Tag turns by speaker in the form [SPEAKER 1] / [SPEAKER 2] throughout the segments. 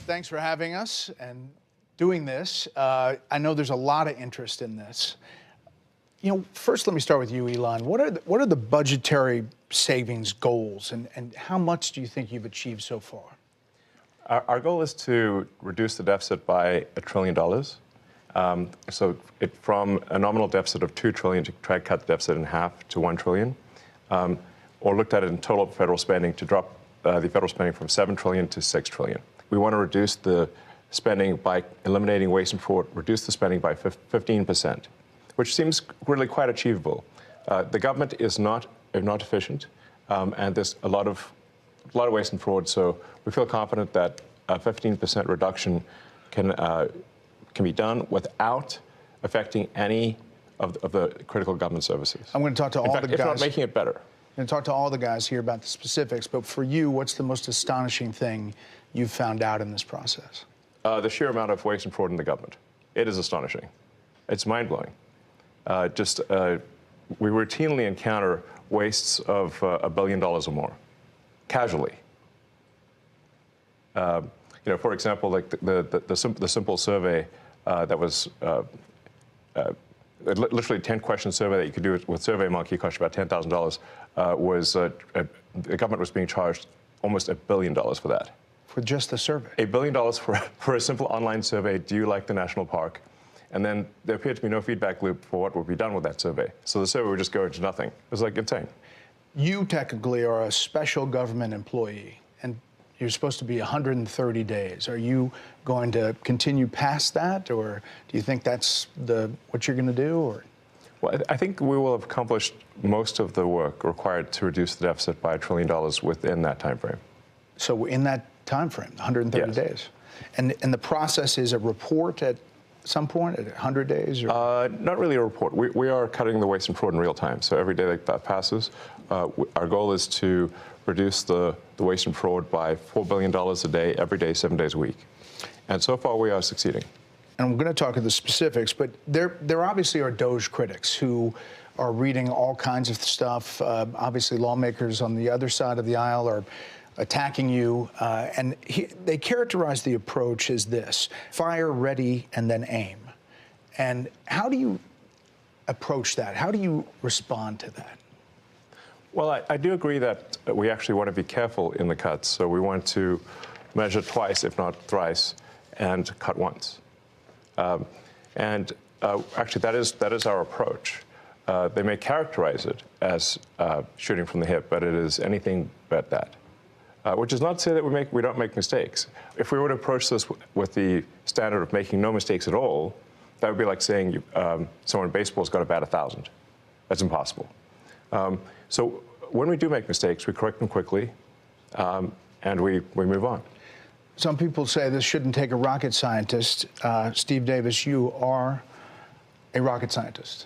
[SPEAKER 1] Thanks for having us and doing this. I know there's a lot of interest in this. First, let me start with you, Elon. What are the budgetary savings goals, and how much do you think you've achieved so far?
[SPEAKER 2] Our goal is to reduce the deficit by $1 trillion. From a nominal deficit of $2 trillion to try to cut the deficit in half to $1 trillion, or looked at it in total federal spending to drop the federal spending from $7 trillion to $6 trillion. We want to reduce the spending by eliminating waste and fraud, reduce the spending by 15%, which seems really quite achievable. The government is not efficient, and there's a lot of waste and fraud. So we feel confident that a 15% reduction can be done without affecting any of the critical government services.
[SPEAKER 1] I'm going to talk to all the guys.
[SPEAKER 2] If not making it better.
[SPEAKER 1] I'm going to talk to all the guys here about the specifics. But for you, what's the most astonishing thing you've found out in this process?
[SPEAKER 2] The sheer amount of waste and fraud in the government. It is astonishing. It's mind-blowing. We routinely encounter wastes of $1 billion or more, casually. For example, like the simple survey that was literally 10-question survey that you could do with SurveyMonkey, cost you about $10,000. The government was being charged almost $1 billion for that.
[SPEAKER 1] For just the survey?
[SPEAKER 2] $1 billion for a simple online survey. Do you like the national park? And then there appeared to be no feedback loop for what would be done with that survey. So the survey would just go into nothing. It was like insane. You
[SPEAKER 1] technically are a special government employee, and you're supposed to be 130 days. Are you going to continue past that, or do you think that's what you're going to do? Or? Well, I think we will have accomplished most of the work required to reduce the deficit by $1 trillion within that time frame. So in that time frame, 130
[SPEAKER 2] yes.
[SPEAKER 1] days. And the process is a report at some point, at 100 days? Or?
[SPEAKER 2] Not really a report. We are cutting the waste and fraud in real time. So every day that passes, our goal is to reduce the waste and fraud by $4 billion a day, every day, 7 days a week. And so far, we are succeeding.
[SPEAKER 1] And I'm going to talk to the specifics, but there obviously are DOGE critics who are reading all kinds of stuff. Obviously, lawmakers on the other side of the aisle are attacking you, and they characterize the approach as this: fire, ready, and then aim. And how do you approach that? How do you respond to that?
[SPEAKER 2] Well, I do agree that we actually want to be careful in the cuts. So we want to measure twice, if not thrice, and cut once. Actually, that is our approach. They may characterize it as shooting from the hip, but it is anything but that. Which is not to say that we don't make mistakes. If we were to approach this with the standard of making no mistakes at all, that would be like saying someone in baseball's got to bat 1,000. That's impossible. So when we do make mistakes, we correct them quickly, and we move on.
[SPEAKER 1] Some people say this shouldn't take a rocket scientist. Steve Davis, you are a rocket scientist.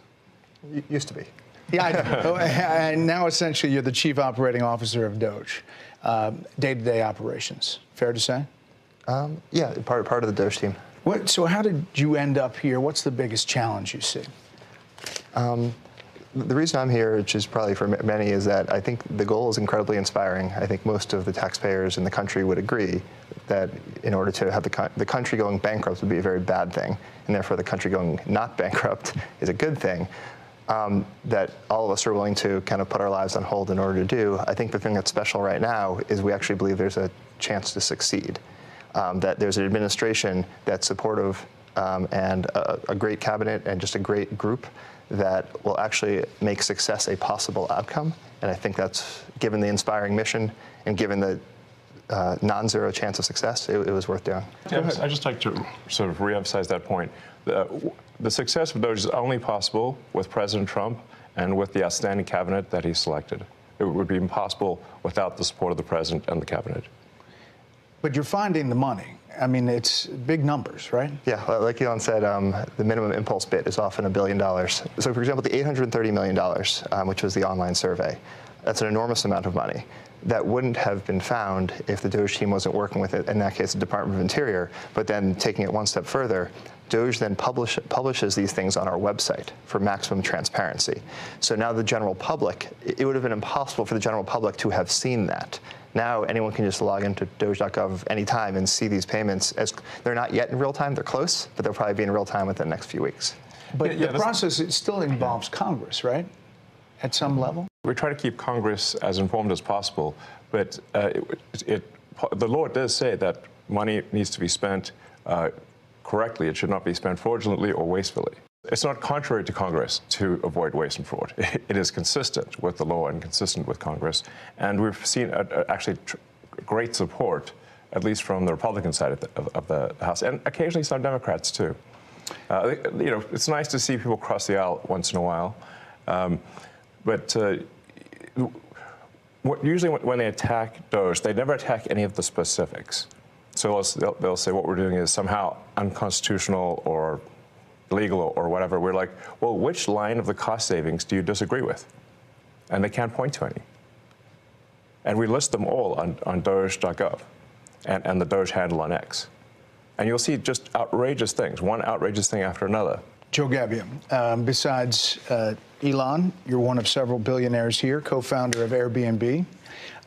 [SPEAKER 3] Used to be.
[SPEAKER 1] Yeah, I know. And now essentially you're the chief operating officer of DOGE, day-to-day operations. Fair to say?
[SPEAKER 3] Yeah, part of the DOGE team.
[SPEAKER 1] So how did you end up here? What's the biggest challenge you see?
[SPEAKER 3] The reason I'm here, which is probably for many, is that I think the goal is incredibly inspiring. I think most of the taxpayers in the country would agree that in order to have the country going bankrupt would be a very bad thing, and therefore the country going not bankrupt is a good thing. That all of us are willing to kind of put our lives on hold in order to do. I think the thing that's special right now is we actually believe there's a chance to succeed, that there's an administration that's supportive and a great cabinet and just a great group that will actually make success a possible outcome. And I think that's, given the inspiring mission and given the non-zero chance of success, it was worth doing.
[SPEAKER 2] Yeah, I'd just like to sort of reemphasize that point. The success of DOGE is only possible with President Trump and with the outstanding cabinet that he selected. It would be impossible without the support of the president and the cabinet.
[SPEAKER 1] But you're finding the money. I mean, it's big numbers, right?
[SPEAKER 3] Yeah, like Elon said, the minimum impulse bid is often $1 billion. So, for example, the $830 million, which was the online survey, that's an enormous amount of money that wouldn't have been found if the DOGE team wasn't working with it, in that case, the Department of Interior. But then taking it one step further, DOGE then publishes these things on our website for maximum transparency. So now the general public, it would have been impossible for the general public to have seen that. Now anyone can just log into Doge.gov anytime and see these payments. As they're not yet in real time, they're close, but they'll probably be in real time within the next few weeks.
[SPEAKER 1] But the process, it still involves Congress, right? At some level?
[SPEAKER 2] We try to keep Congress as informed as possible, but the law does say that money needs to be spent correctly. It should not be spent fraudulently or wastefully. It's not contrary to Congress to avoid waste and fraud. It is consistent with the law and consistent with Congress. And we've seen actually great support, at least from the Republican side of the House, and occasionally some Democrats too. It's nice to see people cross the aisle once in a while. Usually when they attack Doge, they never attack any of the specifics. So they'll say what we're doing is somehow unconstitutional or illegal or whatever. We're like, well, which line of the cost savings do you disagree with? And they can't point to any. And we list them all on Doge.gov and the Doge handle on X. And you'll see just outrageous things, one outrageous thing after another.
[SPEAKER 1] Joe Gebbia, besides Elon, you're one of several billionaires here, co-founder of Airbnb,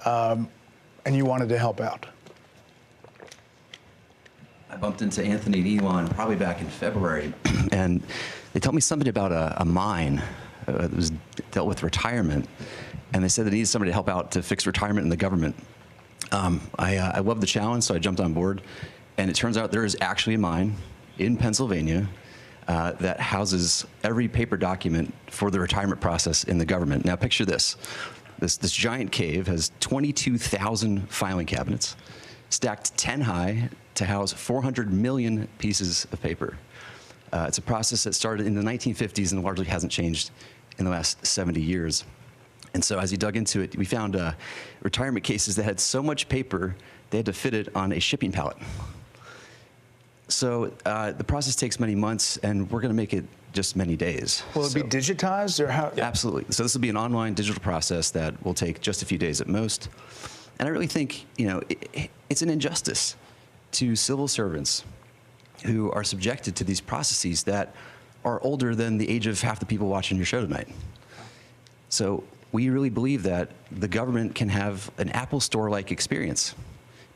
[SPEAKER 1] and you wanted to help out.
[SPEAKER 4] I bumped into Anthony and Elon probably back in February, and they told me something about a mine that was dealt with retirement, and they said they needed somebody to help out to fix retirement in the government. I loved the challenge, so I jumped on board, and it turns out there is actually a mine in Pennsylvania that houses every paper document for the retirement process in the government. Now picture this. This giant cave has 22,000 filing cabinets, stacked 10 high to house 400 million pieces of paper. It's a process that started in the 1950s and largely hasn't changed in the last 70 years. And so as you dug into it, we found retirement cases that had so much paper, they had to fit it on a shipping pallet. So the process takes many months, and we're going to make it just many days.
[SPEAKER 1] Will it be digitized, or how?
[SPEAKER 4] Absolutely. So this will be an online digital process that will take just a few days at most. And I really think, it's an injustice to civil servants who are subjected to these processes that are older than the age of half the people watching your show tonight. So we really believe that the government can have an Apple Store-like experience,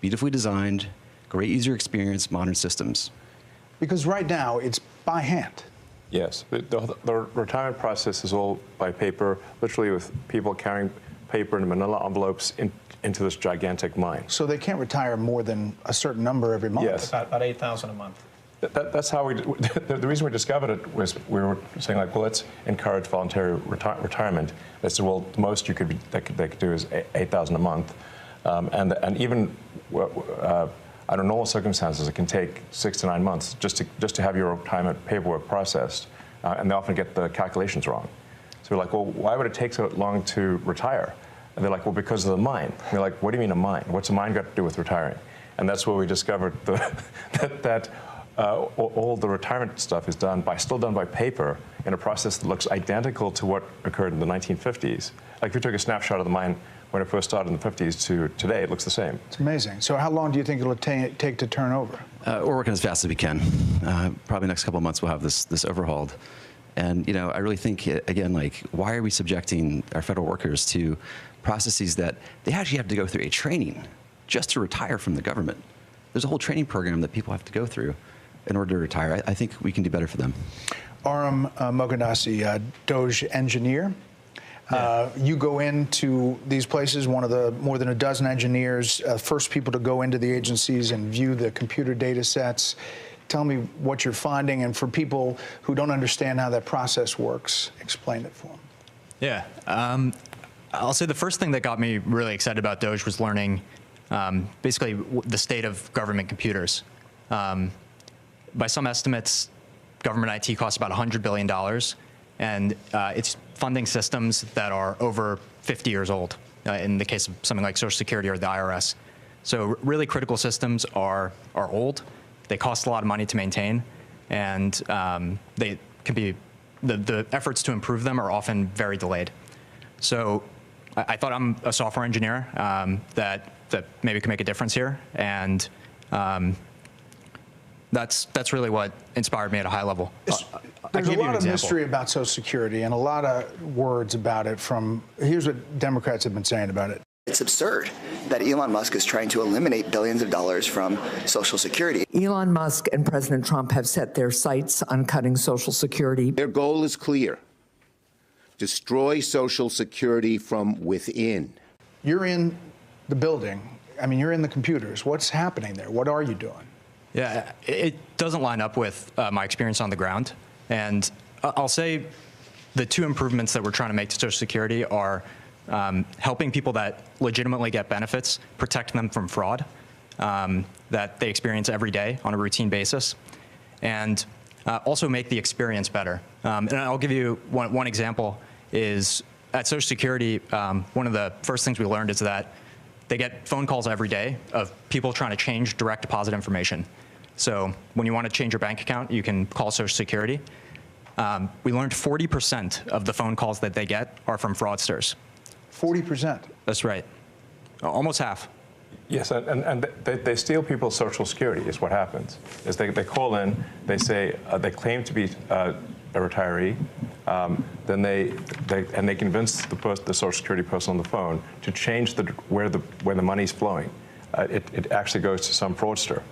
[SPEAKER 4] beautifully designed, great user experience, modern systems.
[SPEAKER 1] Because right now, it's by hand.
[SPEAKER 2] Yes, the retirement process is all by paper, literally with people carrying paper in manila envelopes into this gigantic mine.
[SPEAKER 1] So they can't retire more than a certain number every month?
[SPEAKER 2] Yes.
[SPEAKER 5] About 8,000 a month.
[SPEAKER 2] That's how the reason we discovered it was we were saying, like, well, let's encourage voluntary retirement. They said, well, the most they could do is 8,000 a month. And even under normal circumstances, it can take 6 to 9 months just to have your retirement paperwork processed, and they often get the calculations wrong. So we're like, well, why would it take so long to retire? And they're like, well, because of the mine. And we're like, what do you mean a mine? What's a mine got to do with retiring? And that's where we discovered that all the retirement stuff is still done by paper in a process that looks identical to what occurred in the 1950s. Like if you took a snapshot of the mine when it first started in the 50s to today, it looks the same.
[SPEAKER 1] It's amazing. So how long do you think it'll take to turn over?
[SPEAKER 4] We're working as fast as we can. Probably next couple of months we'll have this overhauled. And I really think, again, like, why are we subjecting our federal workers to processes that they actually have to go through a training just to retire from the government? There's a whole training program that people have to go through in order to retire. I think we can do better for them.
[SPEAKER 1] Aram Moghadassi, Doge engineer. You go into these places, one of the more than a dozen engineers, first people to go into the agencies and view the computer data sets. Tell me what you're finding, and for people who don't understand how that process works, explain it for them.
[SPEAKER 5] Yeah. I'll say the first thing that got me really excited about Doge was learning basically the state of government computers. By some estimates, government IT costs about $100 billion, and it's funding systems that are over 50 years old, in the case of something like Social Security or the IRS. So really critical systems are old. They cost a lot of money to maintain, and they can be, the efforts to improve them are often very delayed. So I thought I'm a software engineer that maybe could make a difference here, and that's really what inspired me at a high level.
[SPEAKER 1] There's a lot of mystery about Social Security and a lot of words about it from, here's what Democrats have been saying about it.
[SPEAKER 6] It's absurd that Elon Musk is trying to eliminate billions of dollars from Social Security.
[SPEAKER 7] Elon Musk and President Trump have set their sights on cutting Social Security.
[SPEAKER 8] Their goal is clear: destroy Social Security from within.
[SPEAKER 1] You're in the building. I mean, you're in the computers. What's happening there? What are you doing?
[SPEAKER 5] Yeah, it doesn't line up with my experience on the ground. And I'll say the two improvements that we're trying to make to Social Security are helping people that legitimately get benefits, protect them from fraud that they experience every day on a routine basis, and also make the experience better. And I'll give you one example is at Social Security, one of the first things we learned is that they get phone calls every day of people trying to change direct deposit information. So when you want to change your bank account, you can call Social Security. We learned 40% of the phone calls that they get are from fraudsters.
[SPEAKER 1] 40%?
[SPEAKER 5] That's right. Almost half.
[SPEAKER 2] Yes, and they steal people's Social Security is what happens. Is they call in, they say, they claim to be a retiree, then they convince the Social Security person on the phone to change where the money's flowing. It actually goes to some fraudster.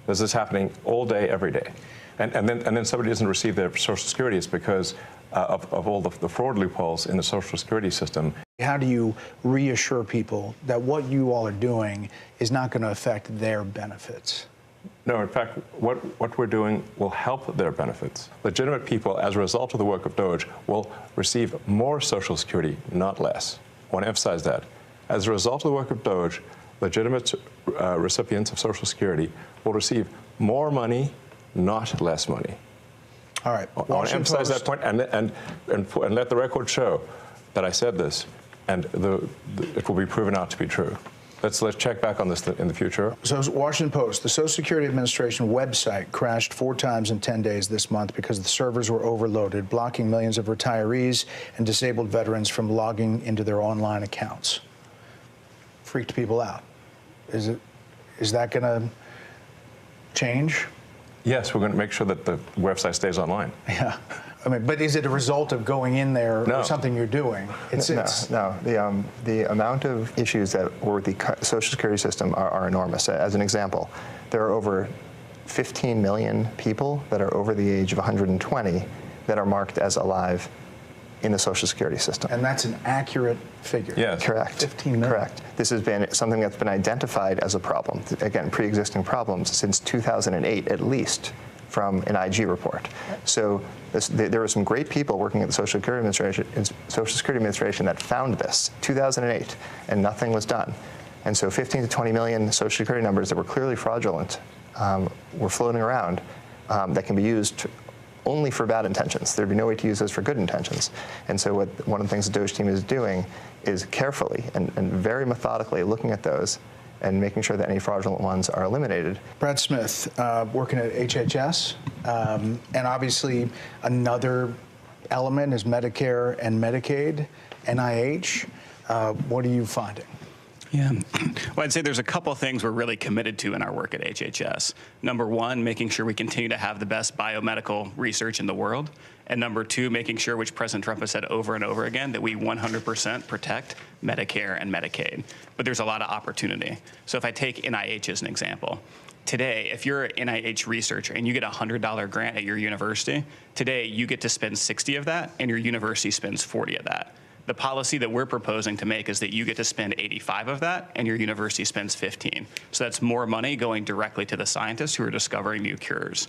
[SPEAKER 2] This is happening all day, every day. And then somebody doesn't receive their Social Security. It's because of all the fraud loopholes in the Social Security system.
[SPEAKER 1] How do you reassure people that what you all are doing is not going to affect their benefits?
[SPEAKER 2] No, in fact, what we're doing will help their benefits. Legitimate people, as a result of the work of DOGE, will receive more Social Security, not less. I want to emphasize that. As a result of the work of DOGE, legitimate recipients of Social Security will receive more money, not less money.
[SPEAKER 1] All right.
[SPEAKER 2] I want to emphasize that point and let the record show that I said this, and it will be proven out to be true. Let's check back on this in the future.
[SPEAKER 1] So, Washington Post, the Social Security Administration website crashed 4 times in 10 days this month because the servers were overloaded, blocking millions of retirees and disabled veterans from logging into their online accounts. Freaked people out. Is that going to change?
[SPEAKER 2] Yes, we're going to make sure that the website stays online.
[SPEAKER 1] Yeah. I mean, but is it a result of going in there
[SPEAKER 2] No.
[SPEAKER 1] or something you're doing?
[SPEAKER 3] No. The amount of issues that were with the Social Security system are enormous. As an example, there are over 15 million people that are over the age of 120 that are marked as alive in the Social Security system.
[SPEAKER 1] And that's an accurate figure.
[SPEAKER 2] Yes.
[SPEAKER 3] Correct.
[SPEAKER 1] 15 million.
[SPEAKER 3] Correct. This has been something that's been identified as a problem. Again, pre-existing problems since 2008 at least, from an IG report. So there were some great people working at the Social Security Administration that found this, 2008, and nothing was done. And so 15 to 20 million Social Security numbers that were clearly fraudulent were floating around that can be used only for bad intentions. There'd be no way to use those for good intentions. And so one of the things the DOGE team is doing is carefully and very methodically looking at those and making sure that any fraudulent ones are eliminated.
[SPEAKER 1] Brad Smith, working at HHS, and obviously another element is Medicare and Medicaid, NIH. What are you finding?
[SPEAKER 9] Yeah. Well, I'd say there's a couple things we're really committed to in our work at HHS. Number one, making sure we continue to have the best biomedical research in the world. And number two, making sure, which President Trump has said over and over again, that we 100% protect Medicare and Medicaid. But there's a lot of opportunity. So if I take NIH as an example, today, if you're an NIH researcher and you get a $100 grant at your university, today you get to spend 60 of that and your university spends 40 of that. The policy that we're proposing to make is that you get to spend 85 of that and your university spends 15. So that's more money going directly to the scientists who are discovering new cures.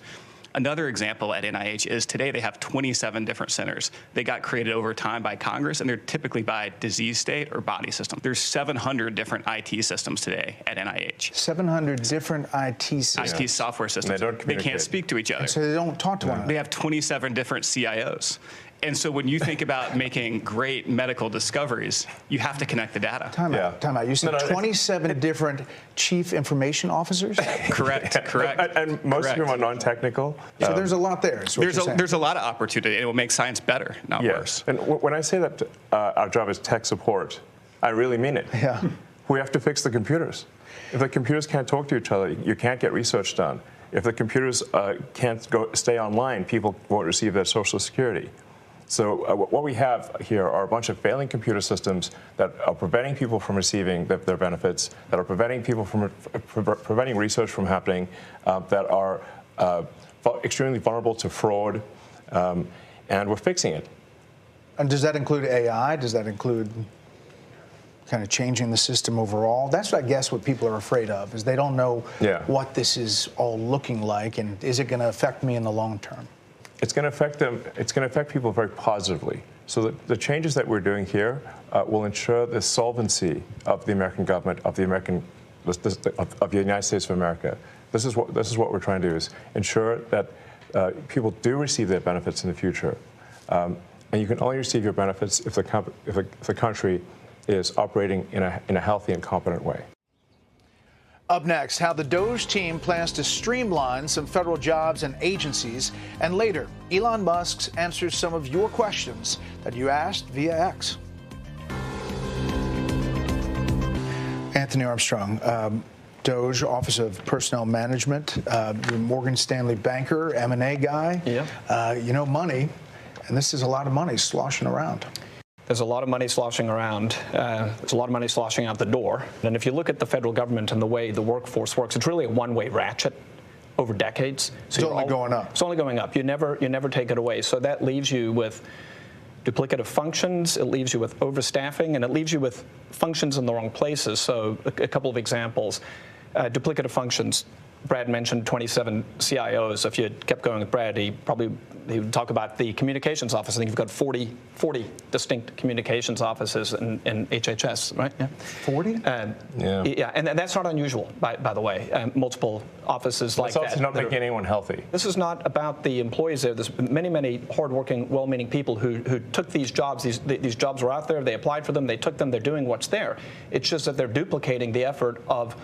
[SPEAKER 9] Another example at NIH is today they have 27 different centers. They got created over time by Congress, and they're typically by disease state or body system. There's 700 different IT systems today at NIH.
[SPEAKER 1] 700 different IT systems.
[SPEAKER 9] IT software systems.
[SPEAKER 2] They don't communicate.
[SPEAKER 9] can't speak to each other.
[SPEAKER 1] And so they don't talk to one another.
[SPEAKER 9] They have 27 different CIOs. And so when you think about making great medical discoveries, you have to connect the data.
[SPEAKER 1] Time out. You said 27 different chief information officers?
[SPEAKER 9] Correct.
[SPEAKER 2] And most of them are non-technical.
[SPEAKER 1] So there's a lot there.
[SPEAKER 9] There's a lot of opportunity. It will make science better, not worse.
[SPEAKER 2] And when I say that our job is tech support, I really mean it.
[SPEAKER 1] Yeah.
[SPEAKER 2] We have to fix the computers. If the computers can't talk to each other, you can't get research done. If the computers can't stay online, people won't receive their Social Security. So what we have here are a bunch of failing computer systems that are preventing people from receiving their benefits, that are preventing people from preventing research from happening, that are extremely vulnerable to fraud, and we're fixing it.
[SPEAKER 1] And does that include AI? Does that include kind of changing the system overall? That's what I guess what people are afraid of, is they don't know what this is all looking like, and is it going to affect me in the long term?
[SPEAKER 2] It's going to affect them. It's going to affect people very positively. So the changes that we're doing here will ensure the solvency of the American government, of the United States of America. This is what we're trying to do, is ensure that people do receive their benefits in the future, and you can only receive your benefits if the country is operating in a healthy and competent way.
[SPEAKER 1] Up next, how the DOGE team plans to streamline some federal jobs and agencies. And later, Elon Musk answers some of your questions that you asked via X. Anthony Armstrong, DOGE, Office of Personnel Management, Morgan Stanley banker, M&A guy.
[SPEAKER 10] Yeah.
[SPEAKER 1] You know money, and this is a lot of money sloshing around.
[SPEAKER 10] There's a lot of money sloshing around. There's a lot of money sloshing out the door. And if you look at the federal government and the way the workforce works, it's really a one-way ratchet over decades. So
[SPEAKER 1] it's only going up.
[SPEAKER 10] It's only going up. You never take it away. So that leaves you with duplicative functions. It leaves you with overstaffing, and it leaves you with functions in the wrong places. So a couple of examples. Duplicative functions. Brad mentioned 27 CIOs. If you had kept going with Brad, he would talk about the communications office. I think you've got 40 distinct communications offices in HHS, right? Yeah.
[SPEAKER 1] 40?
[SPEAKER 10] Yeah, and that's not unusual, by the way. Multiple offices like that.
[SPEAKER 2] It's not making anyone healthy.
[SPEAKER 10] This is not about the employees there. There's many hardworking, well-meaning people who took these jobs. These jobs were out there. They applied for them. They took them. They're doing what's there. It's just that they're duplicating the effort of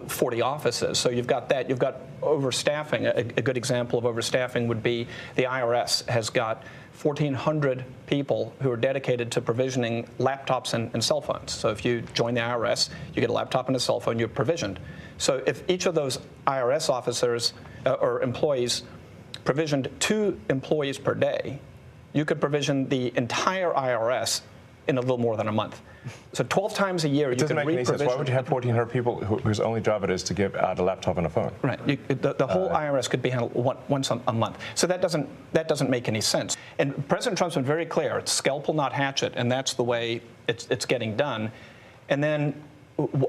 [SPEAKER 10] 40 offices. So you've got that. You've got overstaffing. A good example of overstaffing would be the IRS has got 1,400 people who are dedicated to provisioning laptops and cell phones. So if you join the IRS, you get a laptop and a cell phone, you're provisioned. So if each of those IRS officers or employees provisioned 2 employees per day, you could provision the entire IRS in a little more than a month. So 12 times a year, you can
[SPEAKER 2] re-provision. It doesn't make any sense. Why would you have 1,400 people whose only job it is to give out a laptop and a phone?
[SPEAKER 10] Right. The whole IRS could be handled once a month. So that doesn't make any sense. And President Trump's been very clear. It's scalpel, not hatchet, and that's the way it's getting done. And then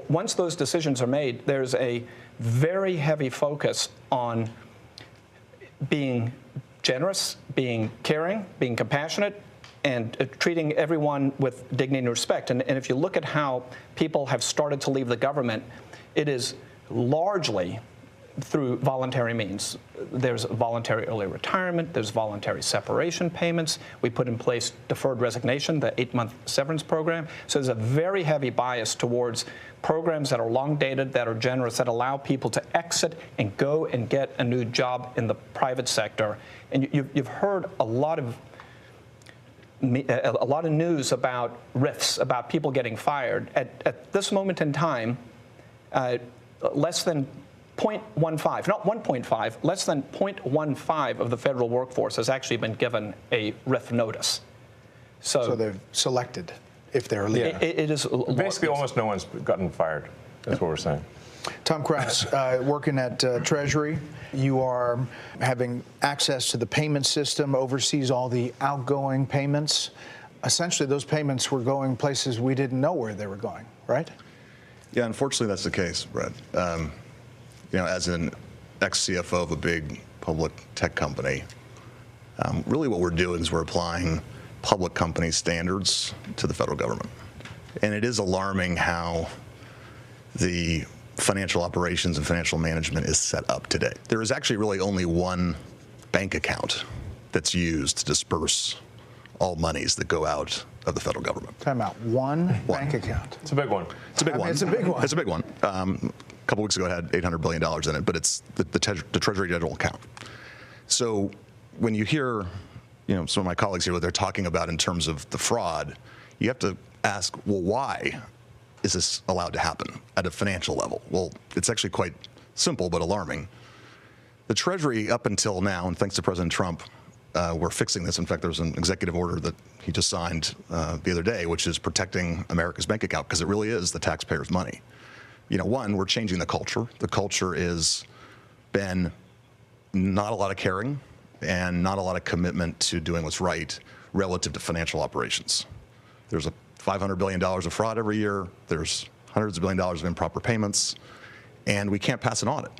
[SPEAKER 10] once those decisions are made, there's a very heavy focus on being generous, being caring, being compassionate, and treating everyone with dignity and respect. And if you look at how people have started to leave the government, it is largely through voluntary means. There's voluntary early retirement, there's voluntary separation payments. We put in place deferred resignation, the 8-month severance program. So there's a very heavy bias towards programs that are long dated, that are generous, that allow people to exit and go and get a new job in the private sector. And you've heard a lot of news about RIFs, about people getting fired. At this moment in time, less than 0.15, not 1.5, less than 0.15 of the federal workforce has actually been given a RIF notice. So
[SPEAKER 1] they're selected if they're leaving.
[SPEAKER 10] It is
[SPEAKER 2] basically almost no one's gotten fired. That's what we're saying.
[SPEAKER 1] Tom Krause, working at Treasury, you are having access to the payment system, oversees all the outgoing payments. Essentially, those payments were going places we didn't know where they were going, right?
[SPEAKER 11] Yeah, unfortunately, that's the case, Brett. As an ex-CFO of a big public tech company, really what we're doing is we're applying public company standards to the federal government. And it is alarming how the financial operations and financial management is set up today. There is actually really only one bank account that's used to disperse all monies that go out of the federal government.
[SPEAKER 1] Time out. One bank account.
[SPEAKER 2] It's a big one.
[SPEAKER 11] It's a big one.
[SPEAKER 1] It's a big one.
[SPEAKER 11] It's a big one. A couple weeks ago, it had $800 billion in it, but it's the Treasury General account. So when you hear, some of my colleagues here, what they're talking about in terms of the fraud, you have to ask, well, why is this allowed to happen at a financial level? Well, it's actually quite simple but alarming. The Treasury, up until now, and thanks to President Trump, we're fixing this. In fact, there's an executive order that he just signed the other day, which is protecting America's bank account, because it really is the taxpayers' money. One, we're changing the culture. The culture is been not a lot of caring and not a lot of commitment to doing what's right relative to financial operations. There's $500 billion of fraud every year. There's hundreds of billions of dollars of improper payments, and we can't pass an audit.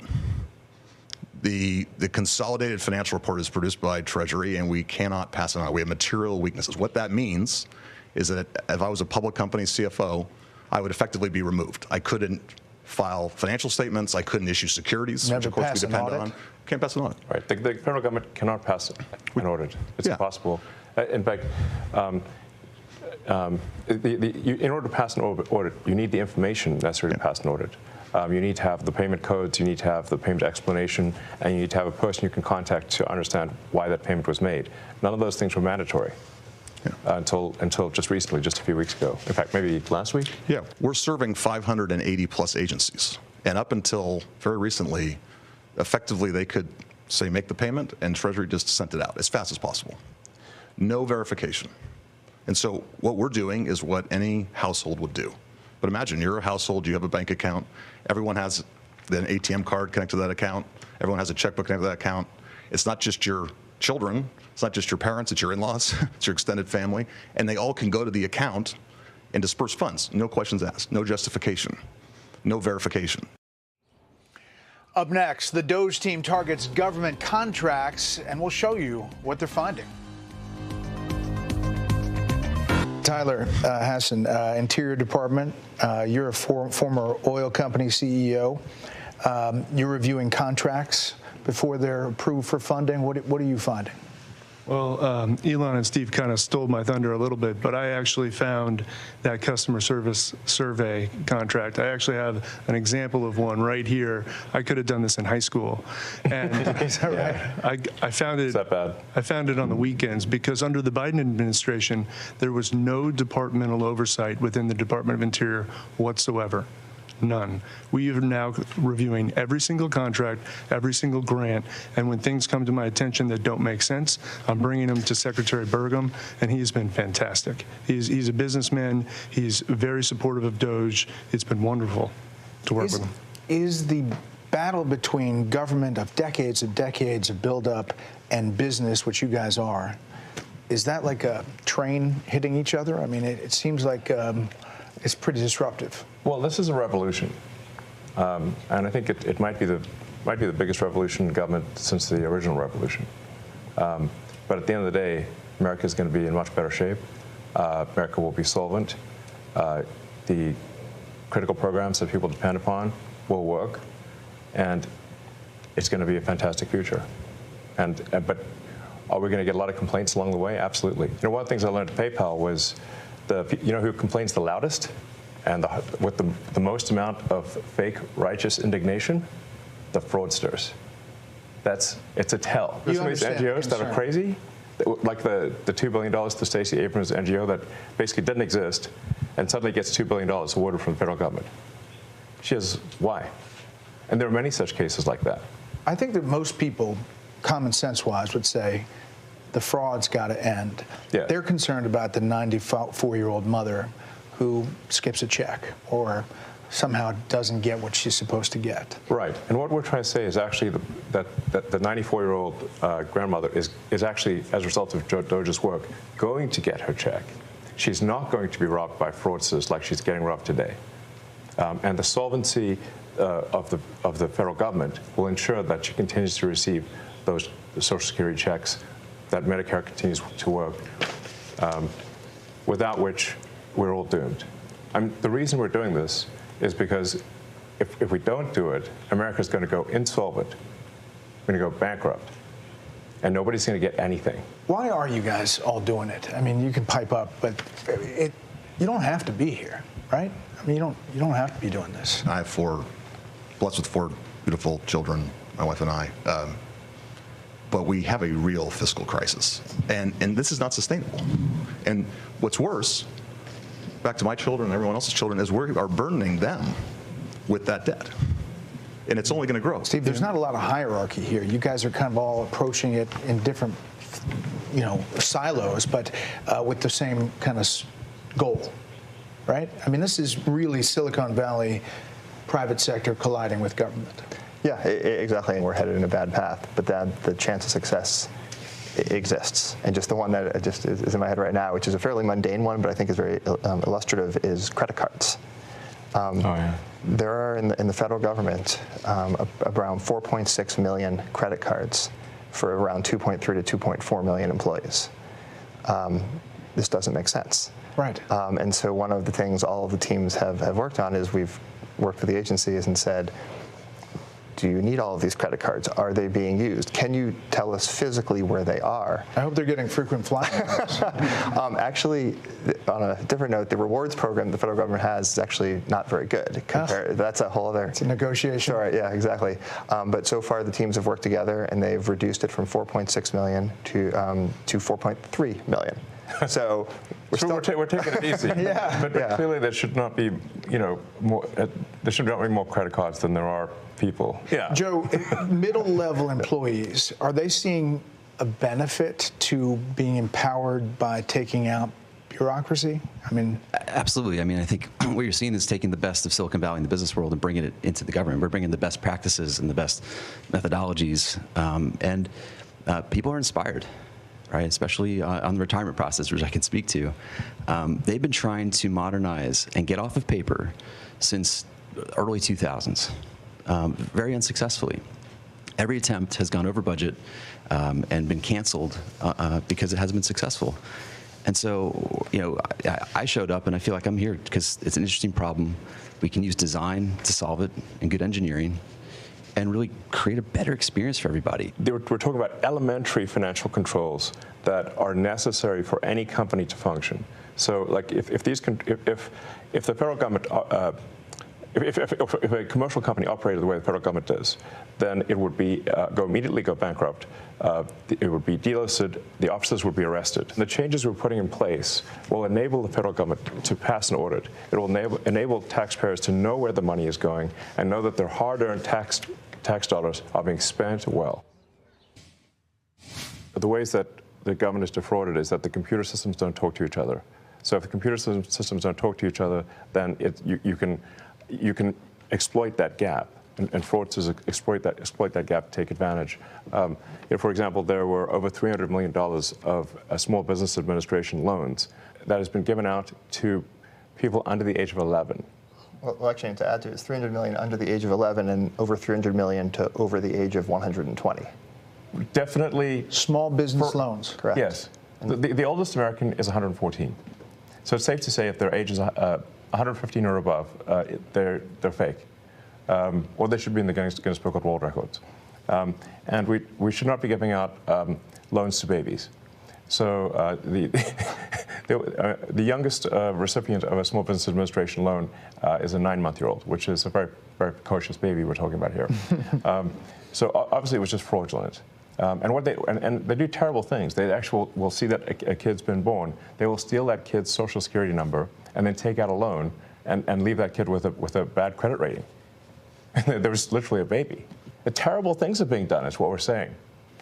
[SPEAKER 11] The consolidated financial report is produced by Treasury, and we cannot pass it on. We have material weaknesses. What that means is that if I was a public company CFO, I would effectively be removed. I couldn't file financial statements. I couldn't issue securities, which of course we depend on. Can't pass an audit.
[SPEAKER 2] Right. The federal government cannot pass an audit. It's impossible. In fact, in order to pass an audit, you need the information necessary to pass an audit. You need to have the payment codes, you need to have the payment explanation, and you need to have a person you can contact to understand why that payment was made. None of those things were mandatory until just recently, just a few weeks ago. In fact, maybe last week?
[SPEAKER 11] Yeah, we're serving 580 plus agencies. And up until very recently, effectively they could say make the payment and Treasury just sent it out as fast as possible. No verification. And so what we're doing is what any household would do. But imagine you're a household, you have a bank account, everyone has an ATM card connected to that account, everyone has a checkbook connected to that account. It's not just your children, it's not just your parents, it's your in-laws, it's your extended family, and they all can go to the account and disperse funds. No questions asked, no justification, no verification.
[SPEAKER 1] Up next, the DOGE team targets government contracts, and we'll show you what they're finding. Tyler Hassan, Interior Department, you're a former oil company CEO. You're reviewing contracts before they're approved for funding. What are you finding?
[SPEAKER 12] Well, Elon and Steve kind of stole my thunder a little bit, but I actually found that customer service survey contract. I actually have an example of one right here. I could have done this in high school. And
[SPEAKER 1] is that right?
[SPEAKER 12] I found it.
[SPEAKER 2] Is that bad?
[SPEAKER 12] I found it on the weekends because under the Biden administration, there was no departmental oversight within the Department of Interior whatsoever. None. We are now reviewing every single contract, every single grant, and when things come to my attention that don't make sense, I'm bringing them to Secretary Burgum, and he's been fantastic. He's a businessman. He's very supportive of DOGE. It's been wonderful to work with him.
[SPEAKER 1] Is the battle between government of decades and decades of buildup and business, which you guys are, is that like a train hitting each other? I mean, it seems like it's pretty disruptive.
[SPEAKER 2] Well, this is a revolution, and I think it might be the biggest revolution in government since the original revolution. But at the end of the day, America is going to be in much better shape. America will be solvent. The critical programs that people depend upon will work, and it's going to be a fantastic future. But are we going to get a lot of complaints along the way? Absolutely. You know, one of the things I learned at PayPal was you know who complains the loudest and with the most amount of fake righteous indignation? The fraudsters. It's a tell. There's some of these NGOs that are crazy, like the $2 billion to Stacey Abrams NGO that basically didn't exist and suddenly gets $2 billion awarded from the federal government. She has, why? And there are many such cases like that.
[SPEAKER 1] I think that most people, common sense-wise, would say the fraud's got to end.
[SPEAKER 2] Yeah.
[SPEAKER 1] They're concerned about the 94-year-old mother who skips a check or somehow doesn't get what she's supposed to get.
[SPEAKER 2] Right. And what we're trying to say is actually that the 94-year-old grandmother is actually, as a result of DOGE's work, going to get her check. She's not going to be robbed by fraudsters like she's getting robbed today. And the solvency of the federal government will ensure that she continues to receive those Social Security checks, that Medicare continues to work, without which we're all doomed. The reason we're doing this is because if we don't do it, America's going to go insolvent. We're going to go bankrupt. And nobody's going to get anything.
[SPEAKER 1] Why are you guys all doing it? I mean, you can pipe up, but you don't have to be here, right? I mean, you don't have to be doing this.
[SPEAKER 11] I have blessed with 4 beautiful children, my wife and I. But we have a real fiscal crisis. And this is not sustainable. And what's worse, back to my children and everyone else's children, is we are burdening them with that debt. and it's only going to grow.
[SPEAKER 1] Steve, there's not a lot of hierarchy here. You guys are kind of all approaching it in different, silos, but with the same kind of goal, right? I mean, this is really Silicon Valley, private sector colliding with government.
[SPEAKER 3] Yeah, exactly. And we're headed in a bad path, but the chance of success exists. And just the one that just is in my head right now, which is a fairly mundane one, but I think is very illustrative, is credit cards. There are in the federal government around 4.6 million credit cards for around 2.3 to 2.4 million employees. This doesn't make sense.
[SPEAKER 1] Right.
[SPEAKER 3] And so one of the things all of the teams have worked on is we've worked with the agencies and said, do you need all of these credit cards? Are they being used? Can you tell us physically where they are?
[SPEAKER 1] I hope they're getting frequent flyers.
[SPEAKER 3] Actually, on a different note, the rewards program the federal government has is actually not very good. That's a whole other...
[SPEAKER 1] It's a negotiation.
[SPEAKER 3] Sorry, yeah, exactly. But so far, the teams have worked together, and they've reduced it from 4.6 million to 4.3 million. So
[SPEAKER 2] we're taking it easy. But clearly there should not be, more. There should not be more credit cards than there are people. Yeah.
[SPEAKER 1] Joe, middle-level employees, are they seeing a benefit to being empowered by taking out bureaucracy? I mean,
[SPEAKER 4] absolutely. I mean, I think what you're seeing is taking the best of Silicon Valley and the business world and bringing it into the government. We're bringing the best practices and the best methodologies, and people are inspired. Right, especially on the retirement process, which I can speak to. They've been trying to modernize and get off of paper since early 2000s, very unsuccessfully. Every attempt has gone over budget and been canceled because it hasn't been successful. And so, I showed up and I feel like I'm here because it's an interesting problem. We can use design to solve it and good engineering, and really create a better experience for everybody.
[SPEAKER 2] We're talking about elementary financial controls that are necessary for any company to function. So, like, if the federal government, if a commercial company operated the way the federal government does, then it would be immediately go bankrupt. It would be delisted. The officers would be arrested. And the changes we're putting in place will enable the federal government to pass an audit. It will enable taxpayers to know where the money is going and know that their hard-earned tax dollars are being spent well. The ways that the government is defrauded is that the computer systems don't talk to each other. So if the computer systems don't talk to each other, then you can exploit that gap, and fraudsters exploit that gap to take advantage. For example, there were over $300 million of Small Business Administration loans that has been given out to people under the age of 11.
[SPEAKER 3] Well, actually, to add to it, it's 300 million under the age of 11 and over 300 million to over the age of 120.
[SPEAKER 2] Definitely.
[SPEAKER 1] Small business loans.
[SPEAKER 3] Correct.
[SPEAKER 2] Yes. The oldest American is 114. So it's safe to say if their age is 115 or above, they're fake. Or they should be in the Guinness Book of World Records. And we should not be giving out loans to babies. So the youngest recipient of a Small Business Administration loan is a 9-month-old, which is a very, very precocious baby we're talking about here. So obviously it was just fraudulent. And they do terrible things. They actually will see that a kid's been born. They will steal that kid's social security number and then take out a loan and leave that kid with a bad credit rating. There was literally a baby. The terrible things are being done is what we're saying.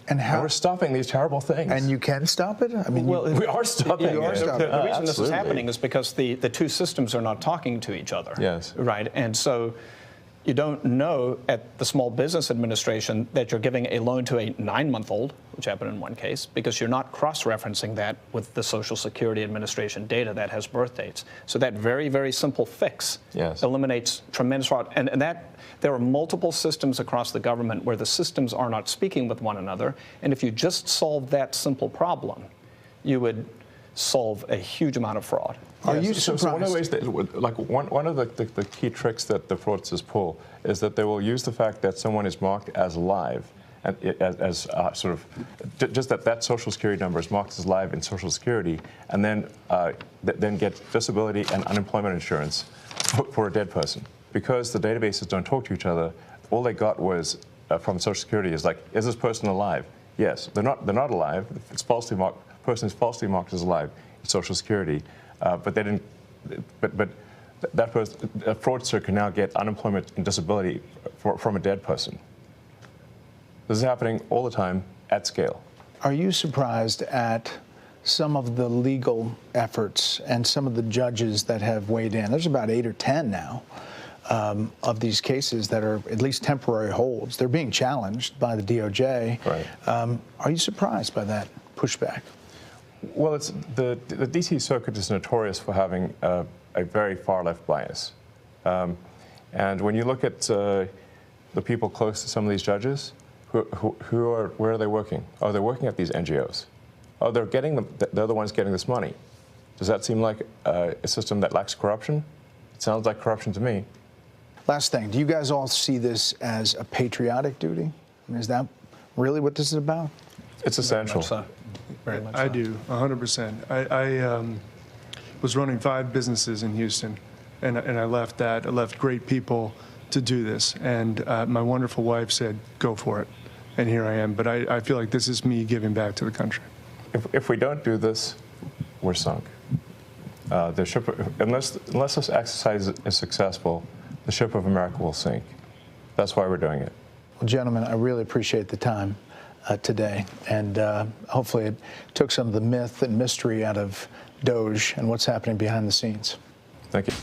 [SPEAKER 2] And we're stopping these terrible things.
[SPEAKER 1] And you can stop it? I mean,
[SPEAKER 2] we are stopping it.
[SPEAKER 10] The reason this is happening is because the two systems are not talking to each other.
[SPEAKER 2] Yes.
[SPEAKER 10] Right? And so you don't know at the Small Business Administration that you're giving a loan to a 9-month-old, which happened in one case, because you're not cross-referencing that with the Social Security Administration data that has birth dates. So that very, very simple fix eliminates tremendous fraud. And that there are multiple systems across the government where the systems are not speaking with one another. And if you just solve that simple problem, you would solve a huge amount of fraud.
[SPEAKER 1] Are you surprised?
[SPEAKER 2] So one of the ways that, like one of the key tricks that the fraudsters pull is that they will use the fact that someone is marked as live, and as sort of just that social security number is marked as live in Social Security, and then get disability and unemployment insurance for a dead person. Because the databases don't talk to each other, all they got was from Social Security is like, is this person alive? Yes, they're not alive. It's falsely marked. Person is falsely marked as alive in Social Security. But they didn't. But that a fraudster can now get unemployment and disability from a dead person. This is happening all the time at scale.
[SPEAKER 1] Are you surprised at some of the legal efforts and some of the judges that have weighed in? There's about 8 or 10 now of these cases that are at least temporary holds. They're being challenged by the DOJ.
[SPEAKER 2] Right.
[SPEAKER 1] Are you surprised by that pushback?
[SPEAKER 2] Well, it's the D.C. Circuit is notorious for having a very far-left bias. And when you look at the people close to some of these judges, where are they working? Oh, they're working at these NGOs. Oh, they're the ones getting this money. Does that seem like a system that lacks corruption? It sounds like corruption to me.
[SPEAKER 1] Last thing, do you guys all see this as a patriotic duty? I mean, is that really what this is about?
[SPEAKER 2] It's essential.
[SPEAKER 10] Very much
[SPEAKER 12] I
[SPEAKER 10] so.
[SPEAKER 12] do, 100%. I was running 5 businesses in Houston, and I left that. I left great people to do this, and my wonderful wife said, go for it. And here I am. But I feel like this is me giving back to the country.
[SPEAKER 2] If we don't do this, we're sunk. The ship, unless this exercise is successful, the ship of America will sink. That's why we're doing it.
[SPEAKER 1] Well, gentlemen, I really appreciate the time today, and hopefully it took some of the myth and mystery out of Doge and what's happening behind the scenes.
[SPEAKER 2] Thank you.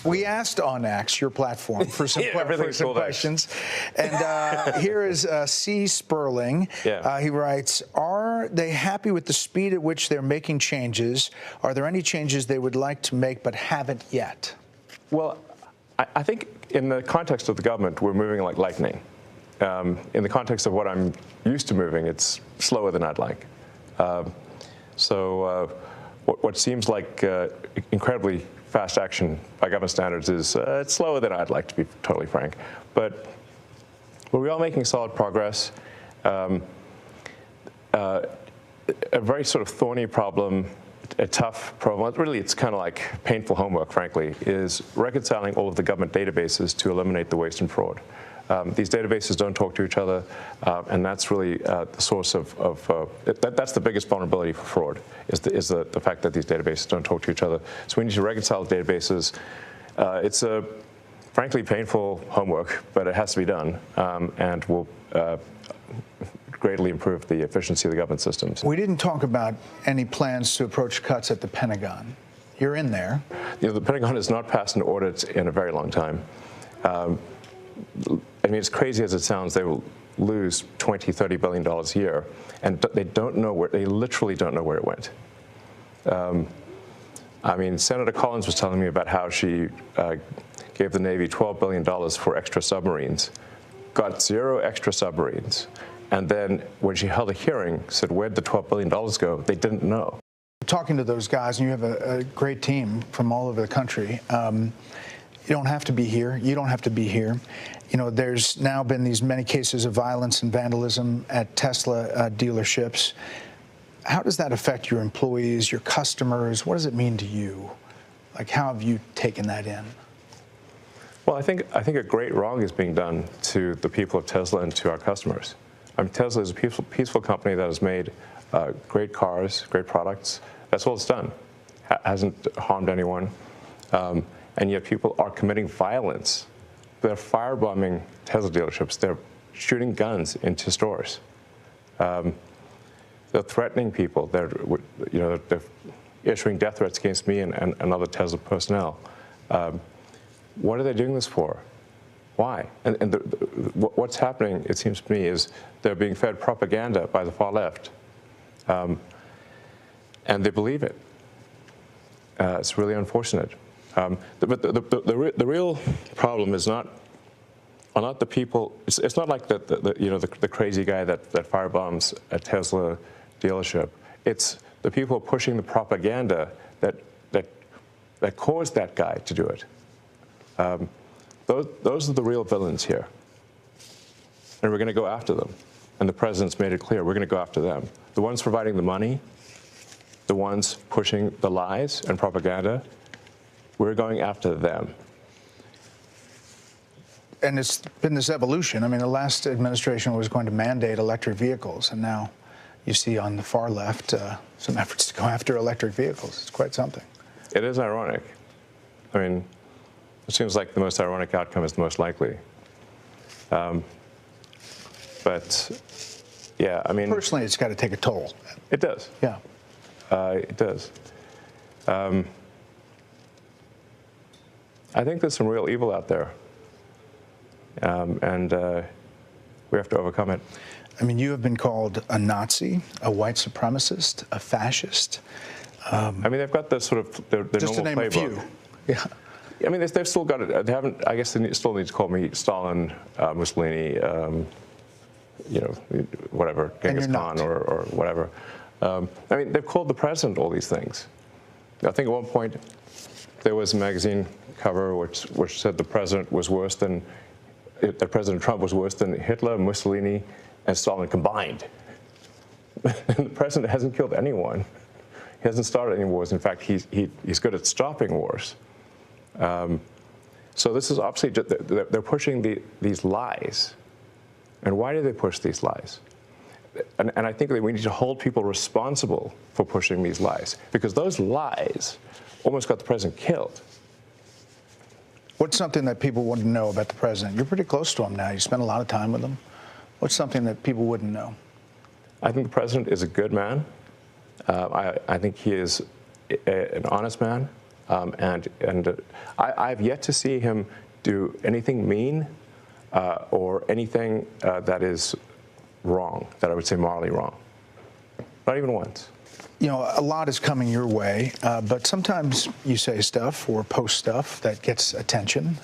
[SPEAKER 1] We asked OnX, your platform, for some, questions. And here is C. Sperling.
[SPEAKER 2] Yeah.
[SPEAKER 1] He writes, are they happy with the speed at which they're making changes? Are there any changes they would like to make but haven't yet?
[SPEAKER 2] Well, I think in the context of the government, we're moving like lightning. In the context of what I'm used to moving, it's slower than I'd like. What seems like incredibly fast action by government standards is it's slower than I'd like, to be totally frank. But we're all making solid progress. A very sort of thorny problem, a tough problem, really it's kind of like painful homework, frankly, is reconciling all of the government databases to eliminate the waste and fraud. These databases don't talk to each other, and that's really the source that's the biggest vulnerability for fraud, is the fact that these databases don't talk to each other. So we need to reconcile the databases. It's a frankly painful homework, but it has to be done, and will greatly improve the efficiency of the government systems.
[SPEAKER 1] We didn't talk about any plans to approach cuts at the Pentagon. You're in there.
[SPEAKER 2] You know, the Pentagon has not passed an audit in a very long time. I mean, as crazy as it sounds, they will lose $20, $30 billion a year, and they don't know where. They literally don't know where it went. I mean, Senator Collins was telling me about how she gave the Navy $12 billion for extra submarines, got 0 extra submarines, and then when she held a hearing, said, "Where'd the $12 billion go?" They didn't know.
[SPEAKER 1] Talking to those guys, and you have a great team from all over the country. You don't have to be here. You don't have to be here. You know, there's now been these many cases of violence and vandalism at Tesla dealerships. How does that affect your employees, your customers? What does it mean to you? Like, how have you taken that in?
[SPEAKER 2] Well, I think a great wrong is being done to the people of Tesla and to our customers. I mean, Tesla is a peaceful company that has made great cars, great products. That's all it's done. Hasn't harmed anyone. And yet people are committing violence. They're firebombing Tesla dealerships. They're shooting guns into stores. They're threatening people. They're issuing death threats against me and other Tesla personnel. What are they doing this for? Why? And what's happening, it seems to me, is they're being fed propaganda by the far left. And they believe it. It's really unfortunate. But the real problem is not the people. It's not like the crazy guy that firebombs a Tesla dealership. It's the people pushing the propaganda that caused that guy to do it. Those are the real villains here, and we're going to go after them. And the president's made it clear we're going to go after them. The ones providing the money, the ones pushing the lies and propaganda. We're going after them.
[SPEAKER 1] And it's been this evolution. I mean, the last administration was going to mandate electric vehicles, and now you see on the far left some efforts to go after electric vehicles. It's quite something.
[SPEAKER 2] It is ironic. I mean, it seems like the most ironic outcome is the most likely. But, yeah, I mean...
[SPEAKER 1] Personally, it's got to take a toll.
[SPEAKER 2] It does.
[SPEAKER 1] Yeah.
[SPEAKER 2] It does. I think there's some real evil out there, and we have to overcome it.
[SPEAKER 1] I mean, you have been called a Nazi, a white supremacist, a fascist.
[SPEAKER 2] I mean, they've got the sort of their
[SPEAKER 1] just to
[SPEAKER 2] normal
[SPEAKER 1] name
[SPEAKER 2] playbook.
[SPEAKER 1] a few. Yeah.
[SPEAKER 2] I mean, they've still got it. They haven't. I guess they still need to call me Stalin, Mussolini, you know, whatever, Genghis Khan or whatever. I mean, they've called the president all these things. I think at one point there was a magazine cover which said the president was worse than President Trump was worse than Hitler, Mussolini, and Stalin combined. And the president hasn't killed anyone. He hasn't started any wars. In fact, he's good at stopping wars. So this is obviously they're pushing these lies. And why do they push these lies? And I think that we need to hold people responsible for pushing these lies, because those lies almost got the president killed.
[SPEAKER 1] What's something that people wouldn't know about the president? You're pretty close to him now. You spend a lot of time with him. What's something that people wouldn't know?
[SPEAKER 2] I think the president is a good man. I think he is an honest man, and I've yet to see him do anything mean or anything that is wrong, that I would say morally wrong. Not even once.
[SPEAKER 1] You know, a lot is coming your way, but sometimes you say stuff or post stuff that gets attention.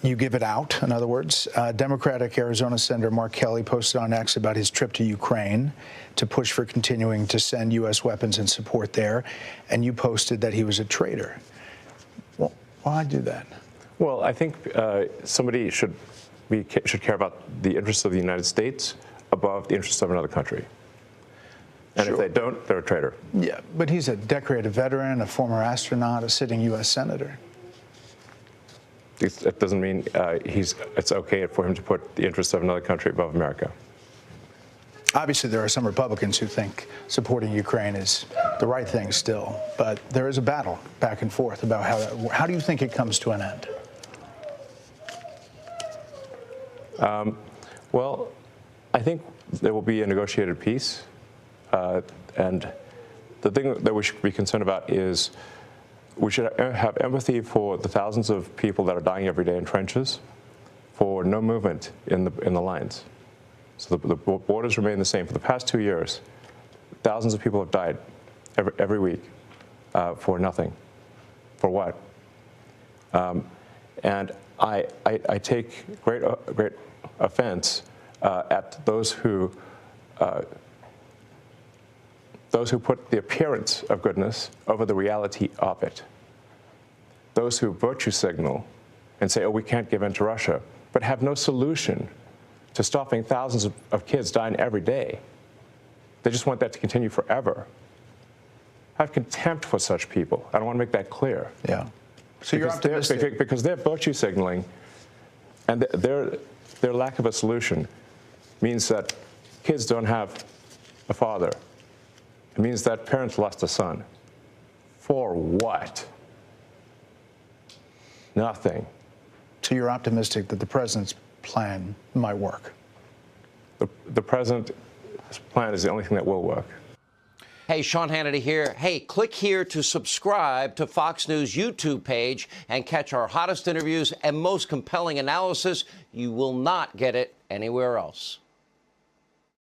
[SPEAKER 1] You give it out, in other words. Democratic Arizona Senator Mark Kelly posted on X about his trip to Ukraine to push for continuing to send U.S. weapons and support there, and you posted that he was a traitor. Well, why do that?
[SPEAKER 2] Well, I think somebody should care about the interests of the United States above the interests of another country. And if they don't, they're a traitor.
[SPEAKER 1] Yeah, but he's a decorated veteran, a former astronaut, a sitting U.S. senator.
[SPEAKER 2] It doesn't mean it's okay for him to put the interests of another country above America.
[SPEAKER 1] Obviously, there are some Republicans who think supporting Ukraine is the right thing still, but there is a battle back and forth about how do you think it comes to an end?
[SPEAKER 2] Well, I think there will be a negotiated peace. And the thing that we should be concerned about is we should have empathy for the thousands of people that are dying every day in trenches, for no movement in the lines. So the borders remain the same. For the past 2 years, thousands of people have died every week for nothing. For what? And I take great offense at those who put the appearance of goodness over the reality of it. Those who virtue signal and say, oh, we can't give in to Russia, but have no solution to stopping thousands of kids dying every day. They just want that to continue forever. I have contempt for such people. I don't want to make that clear.
[SPEAKER 1] Yeah. So you're optimistic.
[SPEAKER 2] Because they're virtue signaling, and their lack of a solution means that kids don't have a father. It means that parents lost a son. For what? Nothing.
[SPEAKER 1] So you're optimistic that the president's plan might work?
[SPEAKER 2] The president's plan is the only thing that will work.
[SPEAKER 13] Hey, Sean Hannity here. Hey, click here to subscribe to Fox News YouTube page and catch our hottest interviews and most compelling analysis. You will not get it anywhere else.